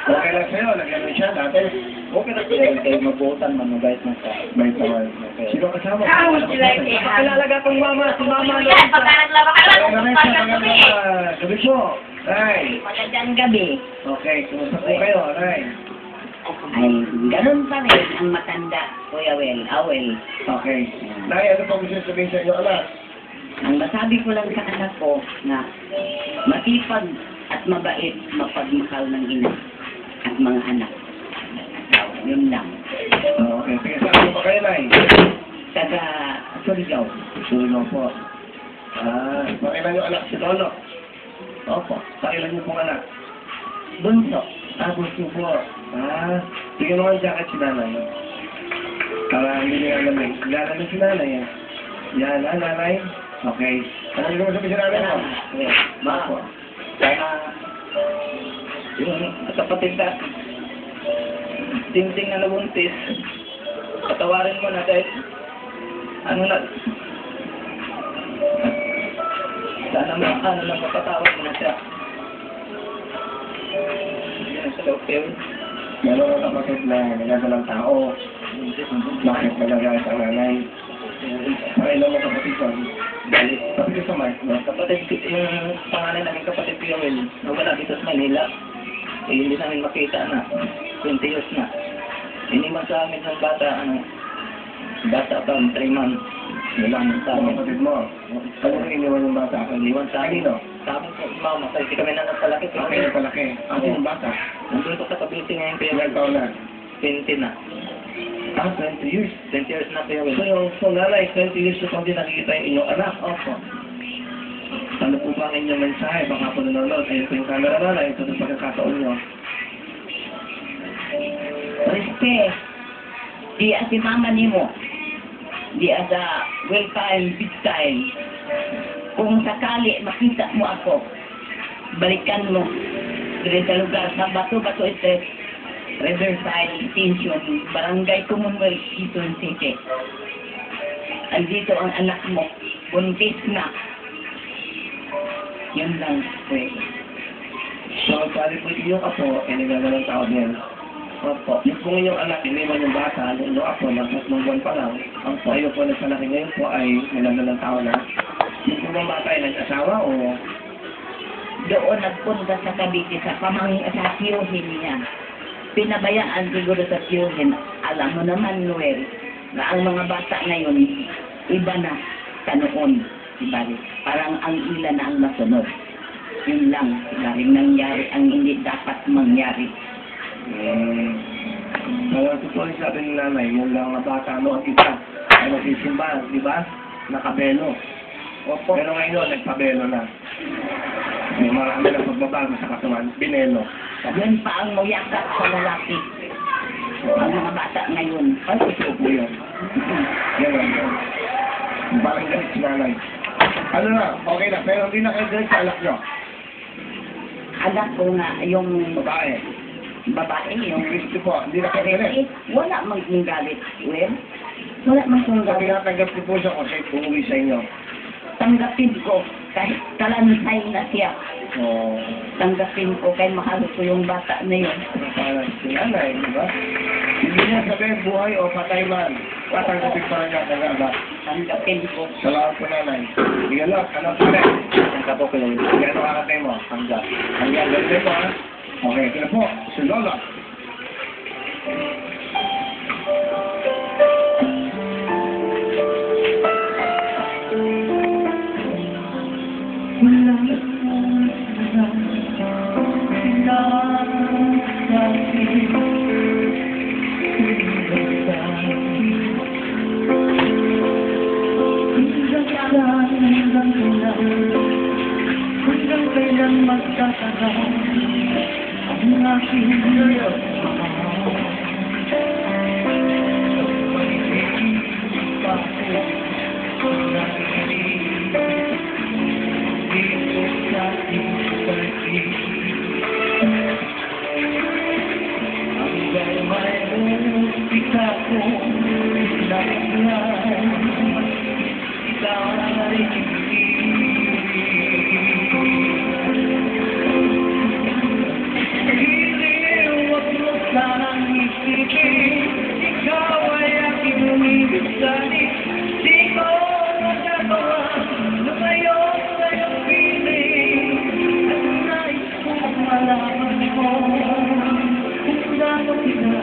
Okay lang sa'yo, lagyan mo siya dati. Okay lang sa'yo. Kaya mabutan, manubait na sa. May tawal. Sino kasama? Pakilalaga kong mama, si mama. Yan, pagkanaglaba ka Kaya naman na rin kung siya, pagkagabi. gabi po. Nay. Magandang gabi. Okay, kumusta po kayo, Nay? Ay, ganun pa rin ang matanda, Kuya Wel, Awel. Okay. Nay, ano po gusto sabihin sa inyo, anak? Ang masabi ko lang sa anak ko na masipag at mabait, mapagmahal ng ina at mga anak. Yun lang. Okay, sige, saan po kayo, Nay? Taga Surigao. Sulo po. Pakilan yung anak si Lolo. Opo, pakilan niyo pong anak. Bunso. Gusto po. Bigyan mo ang jacket si nanay. Para hindi niya alam eh. Lalala si nanay eh. Yan, nanay. Okay. Ano yung sabi si nanay mo? Ma, sana yung kapatid na ting-ting na nabuntis, patawarin mo na dahil ano na sana mapatawad mo na siya. Yan sa loob yun. Meron ang kapatid na nagagalang tao. Bakit nagagalit ang nanay? Pakilan mo kapatid ko. Kapatid sa Mike, no? Kapatid, yung pangalan namin kapatid ko yung nawala dito sa Manila. Eh, hindi namin makita na. 20 years na. Iniman sa amin ng bata, bata pa, 3 months. Nilang sa Ang amin. kapatid mo. Ano yung iniwan yung bata? Iniwan sa amin. Kanino? Sa amin po, mama, kasi kami na nagpalaki. Okay, palaki. Ano yung bata? Nandun ko sa Cavite ngayon, kaya Ilang taon na? 20 na. 20 years. 20 years na kaya. So yung nanay, 20 years na hindi nakikita yung inyong anak. Opo. Ano po ba ang inyong mensahe? Baka po nanonood. Ayun po yung camera na. Ito yung pagkakataon nyo. Respect. Di as si mama ni mo. Di as a well time, big time. Kung sakali makita mo ako, balikan mo. Dire sa lugar sa Bato-Bato Street, Riverside Extension, Barangay Commonwealth, Quezon City. Andito ang anak mo, buntis na. Yun lang, pwede. So, pali po inyong apo, nagagalang tao din. Opo. Yung kung inyong anak, iniwan yung bata, yung inyong apo, ng 3 buwan pa lang, ang tayo po nagsalaki ngayon po ay nagagalang tao na. Yung po bang bata ay nag-asawa o Doon nagpunta sa Cavite sa sa tiyuhin niya. Pinabayaan siguro sa tiyuhin. Alam mo naman, Noel, na ang mga bata ngayon, iba na sa noon. Diba? Parang ang ilan na ang masunod. Yun lang. Maring nangyari ang hindi dapat mangyari. Kaya ito po yung sabi ng nanay, yung lang na bata noon isa, ay nagsisimba, di ba? Nakabelo. Opo. Pero ngayon, nagpabelo na. May marami na pagbabago sa katawan, binelo. Yan pa ang mayakap sa lalaki. Ang mga bata ngayon. Ay, totoo po yun. Yan lang yun. Parang galit si nanay. Ano na, okay na, pero hindi na kayo galit sa alak nyo. Anak ko nga, yung Babae. babae, yung Kristi po, hindi na kayo galit. wala mang galit. Well, wala mang kong Sabi galit. nga, tanggap ko po siya kung siya umuwi sa inyo. Tanggapin ko kahit talansay na siya. Oo. Tanggapin ko kahit mahal ko yung bata na yun. Para si nanay, di ba? Hindi niya sabihin buhay o patay man. Tatanggapin pa rin niya tagaba. Tanggapin ko. Salamat po nanay. Bigyan lang, alam po rin. Ang kapo ko yun. Bigyan mo kakatay mo. Hanggang. Hanggang galing mo ha. Okay, ito na po. Si Lola. Hanggang kailan magtatagal ang aking malaman mo kung gaano kita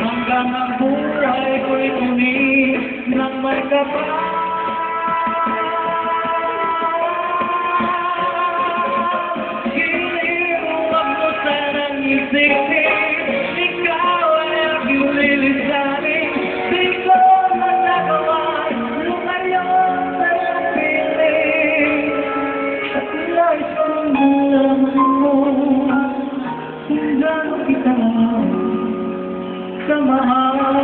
hanggang ang buhay ko'y tuni ng may kapal. Huwag mo sanang isipin, ikaw ay aking lilisanin. Di ko magagawa, lumayo sa piling. At nais kong malaman mo kung gaano kita kamahal.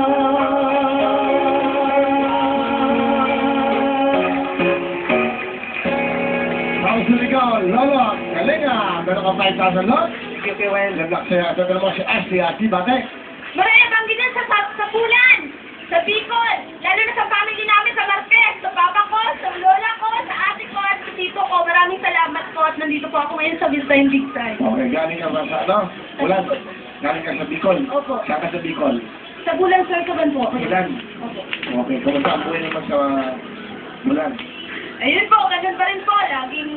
Ang suligaw, Lolo, galing ah! Meron ka 5,000 lot? Sige, Kiwen. Ganda sa'yo. Ito naman si Ashley at si Bate. Marami banggi dyan sa Pulan, sa Bicol, lalo na sa family namin sa Marquez, sa papa ko, sa lola ko, sa ate ko, at sa tito ko. Maraming salamat po at nandito po ako ngayon sa Vista Big Time. Okay, galing ka ba sa ano? Ulan? Galing ka sa Bicol? Opo. Saan ka sa Bicol? Sa Bulan, Sir Kaban po. Bulan? Opo. Okay, kumusta ang buhay naman sa Bulan? Ayun po, ganun pa rin po. Laging,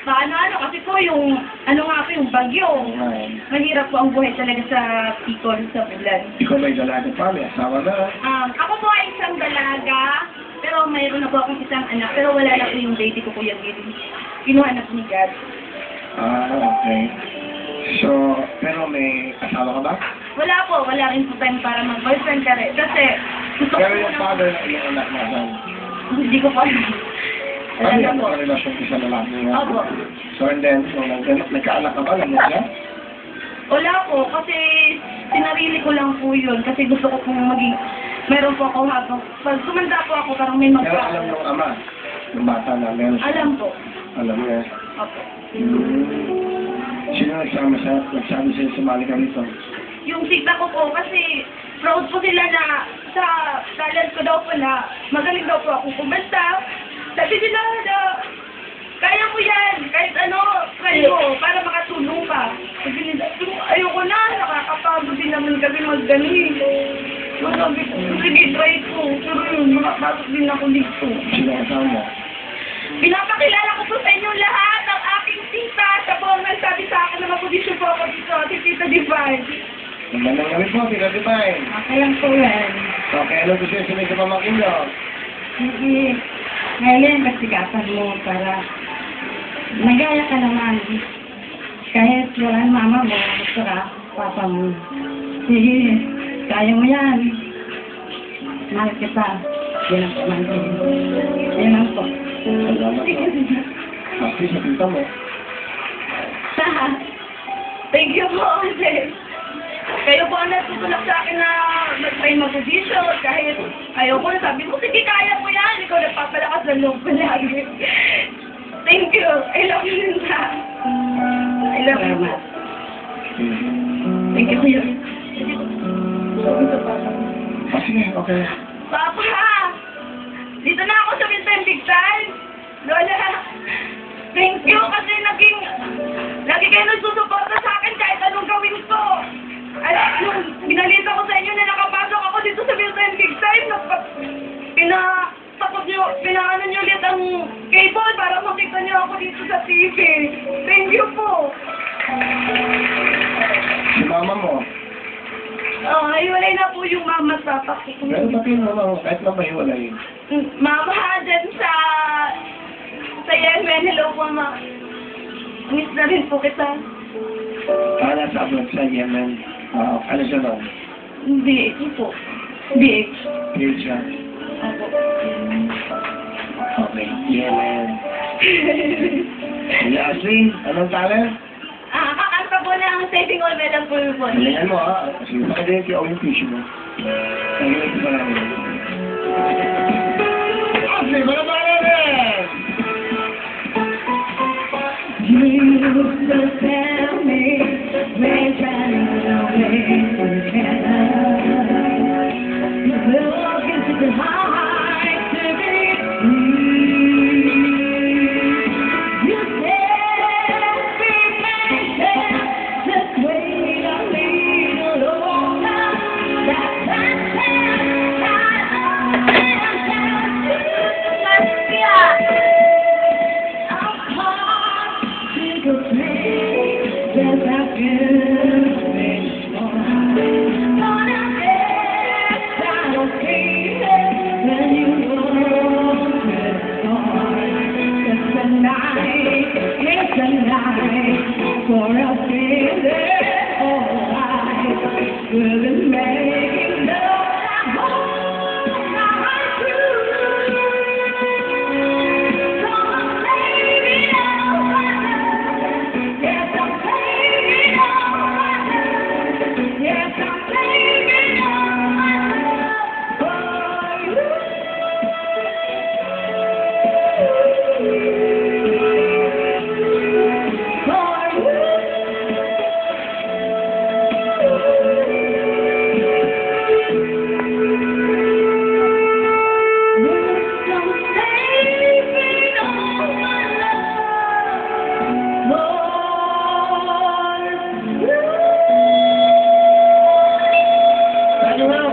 paano-ano, kasi po yung, ano nga po, yung bagyo. Okay. Mahirap po ang buhay talaga sa Bicol, sa Bulan. Ikaw may dalaga pa, may asawa na. Ako po ay isang dalaga, pero mayroon na po akong isang anak, pero wala na po yung baby ko, Kuya Gil. Kinuha na po ni God. Okay. So, pero may asawa ka ba? Wala po, wala rin po time para mag-boyfriend ka rin. Kasi, gusto ko Pero yung muna, father ng iyong anak na saan? hindi ko po alam. Ano Alam yan po. ang relasyon ko sa lalaki nga? Opo. So, and then, so, nagkaanak ka ba? Alam mo siya? Wala po, kasi sinarili ko lang po yun. Kasi gusto ko pong maging, meron po ako habang, pag tumanda po ako, parang may Pero alam ng ama, yung bata na meron siya. Alam po. Alam niya. Opo. Sino nagsabi sa'yo sumali ka rito? Yung tita ko po, kasi proud po sila na sa talent ko daw po na magaling daw po akong kumanta. Sabi nila na kaya mo yan, kahit ano, kayo, para makatulong ka. Sabi nila, ayoko na, nakakapagod din naman kami maggaling. So sabi ko, sige, try ko. Pero yun, makapasok din ako dito. Sino kasama mo? Pinapakilala ko po sa inyong lahat ang aking tita. Siya po ang nagsabi sa akin na mag-audition po ako dito, si Tita Divine. Magandang gabi po, Tita Divine. Okay lang po yan. Okay, ano gusto yung sumay sa pamangkin nyo? Sige. Ngayon, kasikapan mo para nagaya ka naman. Kahit wala ang mama mo, gusto ka, papa mo. Sige, kaya mo yan. Mahal kita. Yan ang pamangkin. Yan ang po. Salamat po. Happy sa tita mo. Thank you po, kasi kayo po ang natutulak sa akin na mag-try mag-audition. Kahit ayoko na, sabi mo, sige, kaya mo yan. Ikaw nagpapalakas ng loob palagi. Thank you. I love you, Linda. I love you. Salamat. Thank you, Kuya. Sabi sa papa. Sige, okay. Papa, dito na ako sa Vincent Big Time. Lola, thank you kasi lagi kayo nagsusuporta sa akin kahit anong gawin ko. At nung binalita ko sa inyo na nakapasok ako dito sa Vincent Big Time, pinaano niyo ulit ang cable para makita niyo ako dito sa TV. Thank you po. Si mama mo? Hiwalay na po yung mama at papa ko. Pero pati mo, kahit na mahiwalay. Mama, dyan sa Yemen. Hello po, ma. Miss na rin po kita. Nasa abroad sa Yemen. Ano siya nun? DH po. DH. Page siya. Opo. Okay. Yemen. Si Ashley, anong talent? Kakanta po ng Saving All Melancholy po. Galingan mo ha. Kasi pakagayin kayo yung tissue mo. Tagayin ko pa namin. Ashley, malabanan rin! You will tell me we're trying to away from fight for a feeling alright. Couldn't make love at home, not true. So I'm saving all my love. Yes, I'm saving all my love. Yes, I'm saving all my love for you.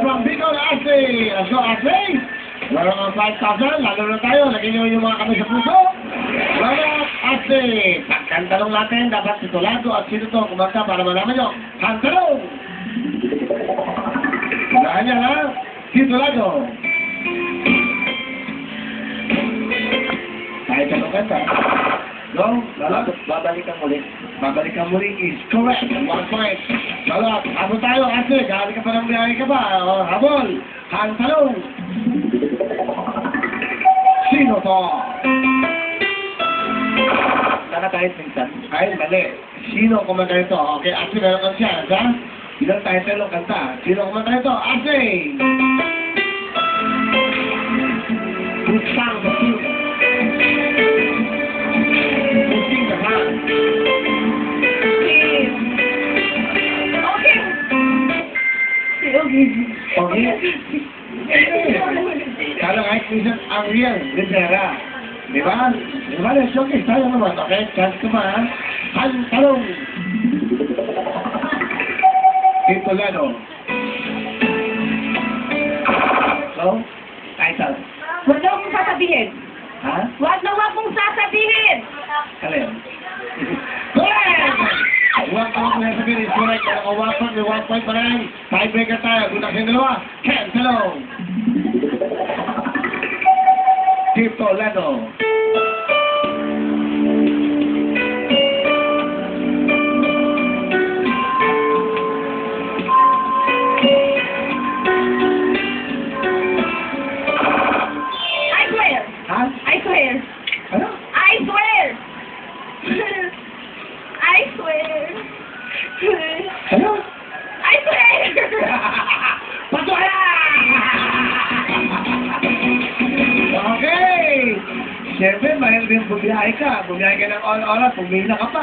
From Bicol, Ashley. Let's go, Ashley. Meron ang 5,000. Lalo na tayo. Lagyan nyo yung mga kami sa puso. Salamat, Ashley. Pagkantanong natin, dapat titulado at sino to kumanta para malaman nyo. Hantanong! Unahan niya, ha? Titulado. Tayo tanong kanta. Go, Lalo. Babalikan ulit. Babalikan muli is correct. 1 point. Salot. Habol tayo, Ate. Galing ka pa ng biyahe ka ba? O, habol. Hang talong. Sino to? Sana kahit minsan. Ay, mali. Sino kumanta ito? Okay, Ate, meron kang chance, ha? Ilang title ang kanta? Sino kumanta ito? Ate! Who sang the tune? Who sing the hand? Okay. Kala kahit minsan ang real, Rivera. Di ba? Di ba? Let's showcase tayo naman. Okay? Chance ka ba, ha? Talong. Titulado. So, title. Huwag na akong sasabihin. Ha? Huwag na huwag mong sasabihin. Alin? Correct! Huwag ka mga sabihin is correct. Kaya kung 1 point, may 1 point pa rin. Tiebreaker tayo. Gunak yung dalawa. Ken, talong. Titulado. I swear. Ha? I swear. Ano? I swear. I swear. Ano? I swear. Patuhala! Okay! Siyempre, mahal din bumiyahe ka. Bumiyahe ka ng oras, pumila ka pa.